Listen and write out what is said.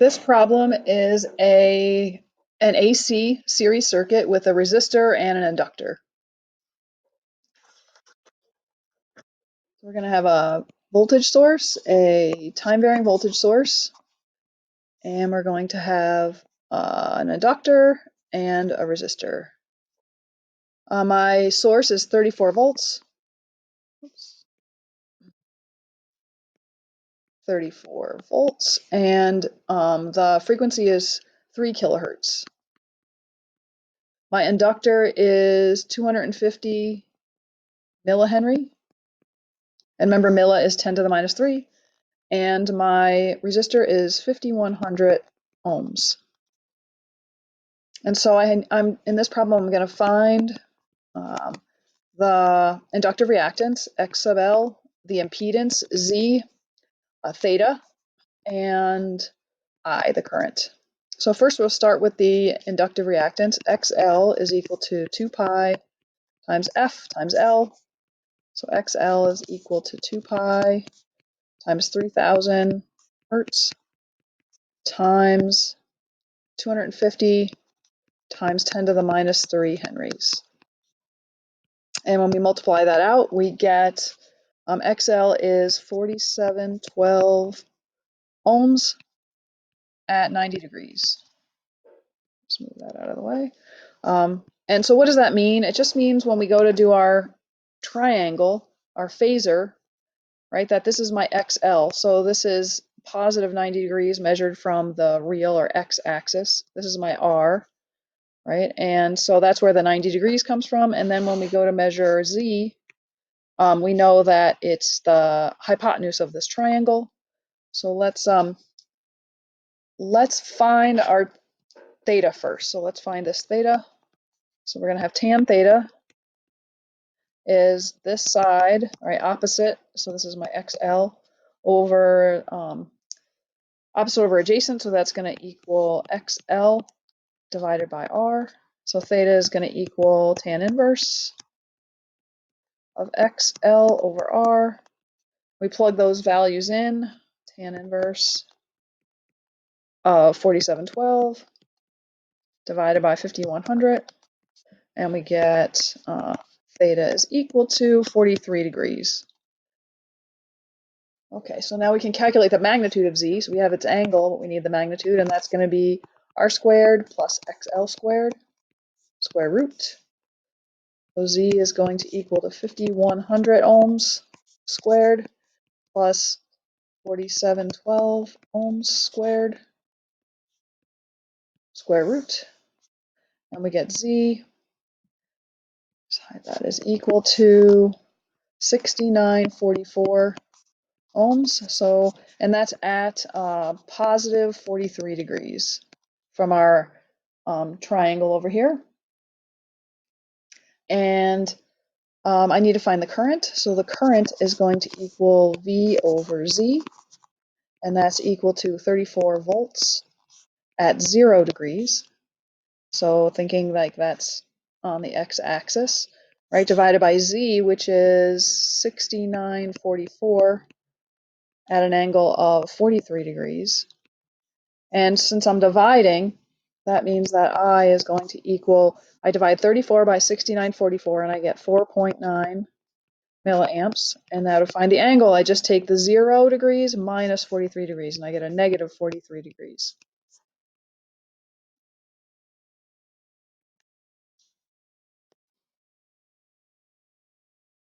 This problem is an AC series circuit with a resistor and an inductor. We're going to have a voltage source, a time-varying voltage source, and we're going to have an inductor and a resistor. My source is 34 volts. Oops. 34 volts, and the frequency is 3 kilohertz. My inductor is 250 millihenry, and remember milli is 10 to the minus 3, and my resistor is 5100 ohms. And so I'm in this problem, I'm going to find the inductive reactance, X sub L, the impedance, Z, theta, and I, the current. So first we'll start with the inductive reactance. XL is equal to 2 pi times F times L. So XL is equal to 2 pi times 3000 hertz times 250 times 10 to the minus 3 henries. And when we multiply that out, we get XL is 4712 ohms at 90 degrees. Let's move that out of the way. And so what does that mean? It just means when we go to do our triangle, our phasor, right, that this is my XL. So this is positive 90 degrees measured from the real or x-axis. This is my R, right? And so that's where the 90 degrees comes from. And then when we go to measure Z, we know that it's the hypotenuse of this triangle. So let's find our theta first. So let's find this theta. So we're going to have tan theta is this side, right, opposite. So this is my XL over opposite over adjacent. So that's going to equal XL divided by R. So theta is going to equal tan inverse of XL over R. We plug those values in, tan inverse of 4712 divided by 5100, and we get theta is equal to 43 degrees. Okay, so now we can calculate the magnitude of Z. So we have its angle, but we need the magnitude, and that's going to be R squared plus XL squared, square root. So Z is going to equal to 5100 ohms squared plus 4712 ohms squared, square root. And we get Z, that is equal to 6944 ohms. So, and that's at positive 43 degrees from our triangle over here. And I need to find the current. So the current is going to equal V over Z, and that's equal to 34 volts at 0 degrees. So thinking like that's on the x-axis, right, divided by Z, which is 6944 at an angle of 43 degrees. And since I'm dividing, that means that I is going to equal, I divide 34 by 6944 and I get 4.9 milliamps. And now to find the angle, I just take the 0 degrees minus 43 degrees and I get a negative 43 degrees.